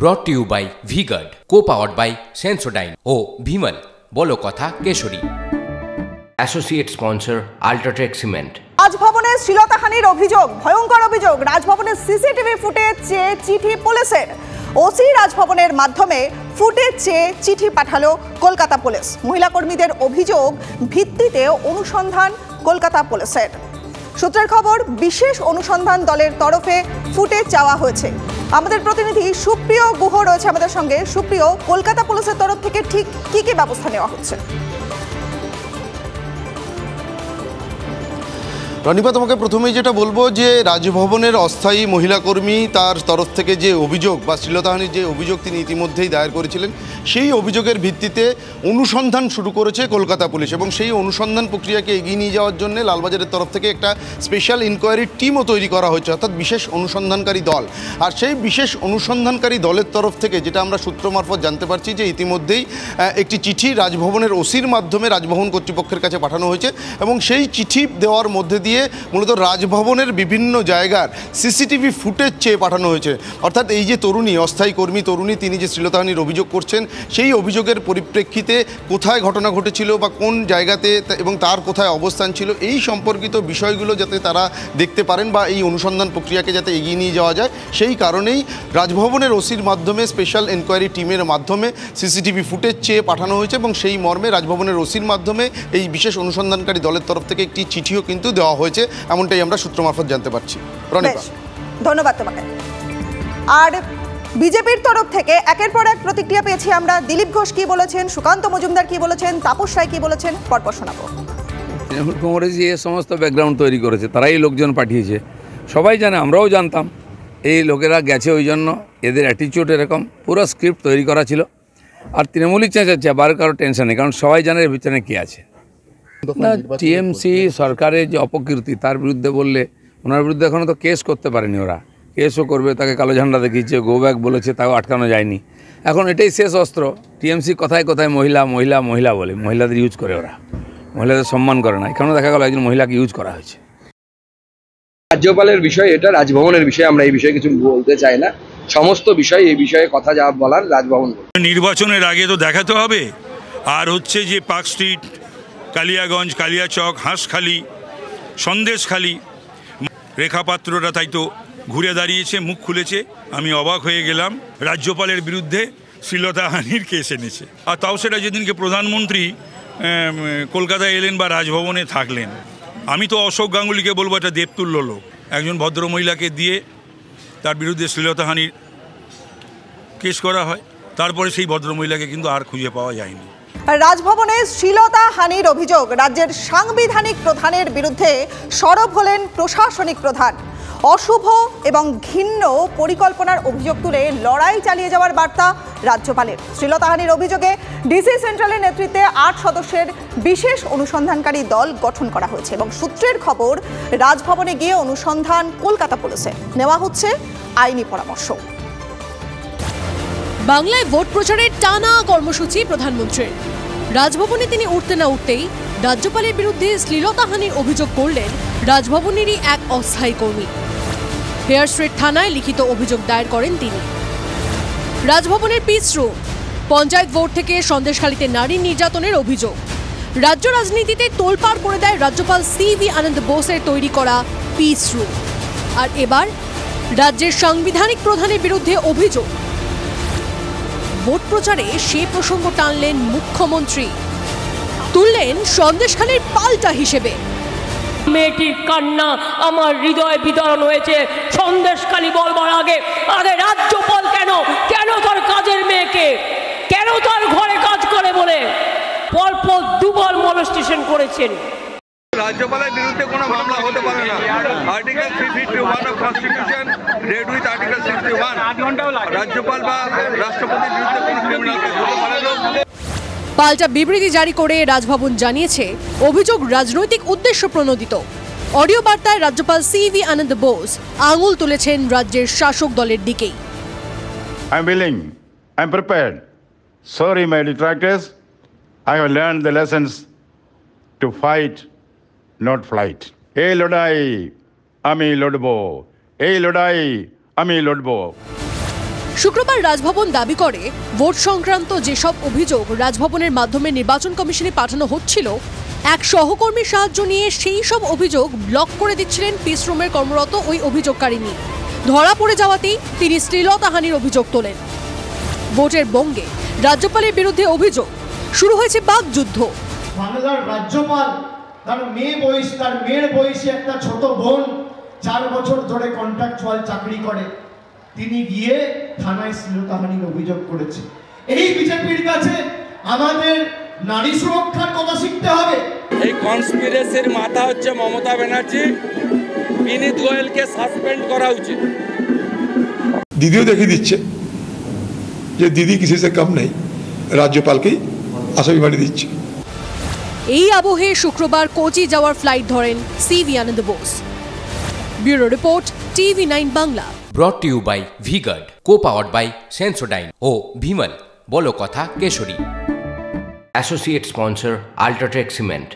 ব্রট to you by V Guard, co powered by Sensodyne ও ভিমল বলো কথা কেশরী। Associate sponsor UltraTech cement. রাজভবনের শ্লীলতাহানির অভিযোগ, ভয়ঙ্কর অভিযোগ। রাজভবনের সিসিটিভি ফুটেজ চেয়ে চিঠি পুলিশের। ওসি রাজভবনের মাধ্যমে ফুটেজ চেয়ে চিঠি পাঠালো কলকাতা পুলিশ। মহিলা কর্মীদের অভিযোগ ভিত্তিতে অনুসন্ধান কলকাতা পুলিশের। সূত্রের খবর, বিশেষ অনুসন্ধান দলের তরফে ফুটেজ চাওয়া হয়েছে। আমাদের প্রতিনিধি সুপ্রিয় গুহ রয়েছে আমাদের সঙ্গে। সুপ্রিয়, কলকাতা পুলিশের তরফ থেকে ঠিক কি কি ব্যবস্থা নেওয়া হচ্ছে? রনিপা, তোমাকে প্রথমেই যেটা বলবো যে রাজভবনের অস্থায়ী মহিলা কর্মী তার তরফ থেকে যে অভিযোগ বা শ্লীলতাহানির যে অভিযোগ তিনি ইতিমধ্যেই দায়ের করেছিলেন, সেই অভিযোগের ভিত্তিতে অনুসন্ধান শুরু করেছে কলকাতা পুলিশ এবং সেই অনুসন্ধান প্রক্রিয়াকে এগিয়ে নিয়ে যাওয়ার জন্য লালবাজারের তরফ থেকে একটা স্পেশাল ইনকোয়ারি টিমও তৈরি করা হয়েছে, অর্থাৎ বিশেষ অনুসন্ধানকারী দল। আর সেই বিশেষ অনুসন্ধানকারী দলের তরফ থেকে যেটা আমরা সূত্র মারফত জানতে পারছি যে ইতিমধ্যেই একটি চিঠি রাজভবনের ওসির মাধ্যমে রাজভবন কর্তৃপক্ষের কাছে পাঠানো হয়েছে এবং সেই চিঠি দেওয়ার মধ্যে দিয়ে মূলত রাজভবনের বিভিন্ন জায়গার সিসিটিভি ফুটেজ চেয়ে পাঠানো হয়েছে। অর্থাৎ এই যে তরুণী, অস্থায়ী কর্মী তরুণী, তিনি যে শ্লীলতাহানির অভিযোগ করছেন, সেই অভিযোগের পরিপ্রেক্ষিতে কোথায় ঘটনা ঘটেছিল বা কোন জায়গাতে এবং তার কোথায় অবস্থান ছিল, এই সম্পর্কিত বিষয়গুলো যাতে তারা দেখতে পারেন বা এই অনুসন্ধান প্রক্রিয়াকে যাতে এগিয়ে নিয়ে যাওয়া যায়, সেই কারণেই রাজভবনের ওসির মাধ্যমে স্পেশাল এনকোয়ারি টিমের মাধ্যমে সিসিটিভি ফুটেজ চেয়ে পাঠানো হয়েছে এবং সেই মর্মে রাজভবনের ওসির মাধ্যমে এই বিশেষ অনুসন্ধানকারী দলের তরফ থেকে একটি চিঠিও কিন্তু দেওয়া হয়েছে, এমনটাই আমরা সূত্র মারফত জানতে পারছি। ধন্যবাদ তোমাকে। আর বিজেপির তরফ থেকে একের পর এক প্রতিক্রিয়া পেয়েছি আমরা। দিলীপ ঘোষ কি বলেছেন, সুকান্ত মজুমদার কি বলেছেন, তাপস রায় কি বলেছেন, পরপর শোনাবো। তৃণমূল কংগ্রেস যে সমস্ত ব্যাকগ্রাউন্ড তৈরি করেছে, তারাই লোকজন পাঠিয়েছে, সবাই জানে, আমরাও জানতাম। এই লোকেরা গেছে ওই জন্য, এদের অ্যাটিচিউড এরকম, পুরো স্ক্রিপ্ট তৈরি করা ছিল। আর তৃণমূলই চেঁচাচ্ছে, আবার কারো টেনশন নেই, কারণ সবাই জানে এর ভিতরে কী আছে। না, টিএমসি সরকারের যে অপকীর্তি তার বিরুদ্ধে বললে, ওনার বিরুদ্ধে এখনও তো কেস করতে পারেনি ওরা। কেসও করবে, তাকে কালো ঝান্ডা দেখিয়েছে, গো ব্যাক বলেছে, তাও আটকানো যায়নি। এখন এটাই শেষ অস্ত্র। টিএমসি কথায় কথায় মহিলা মহিলা মহিলা বলে, মহিলাদের ইউজ করে ওরা, মহিলাদের সম্মান করে না। এখানেও দেখা গেল একজন মহিলাকে ইউজ করা হয়েছে। রাজ্যপালের বিষয়, এটা রাজভবনের বিষয়, আমরা এই বিষয়ে কিছু বলতে চাই না। সমস্ত বিষয়, এই বিষয়ে কথা যা বলার রাজভবন। নির্বাচনের আগে তো দেখাতে হবে। আর হচ্ছে যে পার্ক স্ট্রিট, কালিয়াগঞ্জ, কালিয়াচক, হাঁসখালি, সন্দেশখালি, রেখাপাত্ররা তাই তো ঘুরে দাঁড়িয়েছে, মুখ খুলেছে। আমি অবাক হয়ে গেলাম, রাজ্যপালের বিরুদ্ধে শ্লীলতাহানির কেস এনেছে। আর তাও সেটা যেদিনকে প্রধানমন্ত্রী কলকাতায় এলেন বা রাজভবনে থাকলেন। আমি তো অশোক গাঙ্গুলিকে বলবো এটা দেবতুল্য লোক। একজন ভদ্রমহিলাকে দিয়ে তার বিরুদ্ধে শ্লীলতাহানির কেস করা হয়, তারপরে সেই ভদ্রমহিলাকে কিন্তু আর খুঁজে পাওয়া যায়নি। রাজভবনে শ্লীলতাহানির অভিযোগ, রাজ্যের সাংবিধানিক প্রধানের বিরুদ্ধে সরব হলেন প্রশাসনিক প্রধান। অশুভ এবং ঘৃণ্য পরিকল্পনার অভিযোগ তুলে লড়াই চালিয়ে যাওয়ার বার্তা রাজ্যপালের। শ্লীলতাহানির অভিযোগে ডিসি সেন্ট্রালের নেতৃত্বে ৮ সদস্যের বিশেষ অনুসন্ধানকারী দল গঠন করা হয়েছে এবং সূত্রের খবর, রাজভবনে গিয়ে অনুসন্ধান কলকাতা পুলিশে নেওয়া হচ্ছে আইনি পরামর্শ। বাংলায় ভোট প্রচারের টানা কর্মসূচি প্রধানমন্ত্রীর। রাজভবনে তিনি উঠতে না উঠতেই রাজ্যপালের বিরুদ্ধে শ্লীলতাহানির অভিযোগ করলেন রাজভবনেরই এক অস্থায়ী কর্মী। হেয়ার স্ট্রিট থানায় লিখিত অভিযোগ দায়ের করেন তিনি। রাজভবনের পিস রুম, পঞ্চায়েত ভোট থেকে সন্দেশখালীতে নারী নির্যাতনের অভিযোগ। রাজ্য রাজনীতিতে তোলপাড় করে দেয় রাজ্যপাল সিভি আনন্দ বোসের তৈরি করা পিস রুম। আর এবার রাজ্যের সাংবিধানিক প্রধানের বিরুদ্ধে অভিযোগ। ভোট প্রচারে সে প্রসঙ্গ টানলেন মুখ্যমন্ত্রী, তুললেন সন্দেশখালীর পাল্টা হিসেবে। মেয়েটির কান্না আমার হৃদয়ে বিতরণ হয়েছে। সন্দেশখালী বলবার আগে আরে রাজ্যপাল কেন তার কাজের মেয়েকে, কেন তার ঘরে কাজ করে বলে পরপর 2 বার মলেস্টেশন করেছেন। রাজ্যপালের বিরুদ্ধে কোনো মামলা হতে পারে না। Article 351 of constitution red with article 61। রাজ্যপাল বা রাষ্ট্রপতির বিরুদ্ধে কোনো ক্রিমিনাল কেস হতে পারে না। পাল্টা বিবৃতি জারি করে রাজভবন জানিয়েছে, অভিযোগ রাজনৈতিক উদ্দেশ্য প্রণোদিত। অডিও বার্তায় রাজ্যপাল সিভি আনন্দ বোস আঙুল তুলেছেন রাজ্যের শাসক দলের দিকেই। I am willing, I am prepared. Sorry my detractors, I have learned the lessons to fight, not flight. এই লড়াই আমি লড়বো, এই লড়াই আমি লড়বো। শুক্রবার রাজভবন দাবি করে ভোট সংক্রান্ত যেসব অভিযোগ রাজভবনের মাধ্যমে নির্বাচন কমিশনে পাঠানো হচ্ছিল, এক সহকর্মীর সাহায্য নিয়ে সেই সব অভিযোগ ব্লক করে দিচ্ছিলেন পিস রুমের কর্মরত ওই অভিযোগকারিনী। ধরা পড়ে যাওয়াতেই তিনি শ্লীলতাহানির অভিযোগ তোলেন। ভোটের বঙ্গে রাজ্যপালের বিরুদ্ধে অভিযোগ, শুরু হয়েছে বাকযুদ্ধ। বাংলার রাজ্যপাল তার মেয়ের বয়সী একটা ছোট বোন 4 বছর ধরে কন্ট্রাকচুয়াল চাকরি করে, তিনি গিয়ে থানায় শ্লীলতাহানির অভিযোগ করেছে। এই বিজেপির কাছে আমাদের নারী সুরক্ষার কথা শিখতে হবে। এই কনস্পিরেসির মাথা হচ্ছে মমতা ব্যানার্জি, বিনীত গোয়েলকে সাসপেন্ড করা উচিত। দিদিও দেখিয়ে দিচ্ছে যে দিদি কিসি সে কম নেই, রাজ্যপালকেই আসামি বানিয়ে দিচ্ছে। এই আবহে শুক্রবার কোচি যাওয়ার ফ্লাইট ধরেন CV Ananda Bose. Bureau report, TV9 বাংলা। Brought to you by V-Guard, co-powered by Sensodyne ও Bhimal, বলো কথা Keshari. Associate sponsor, Ultratech Cement.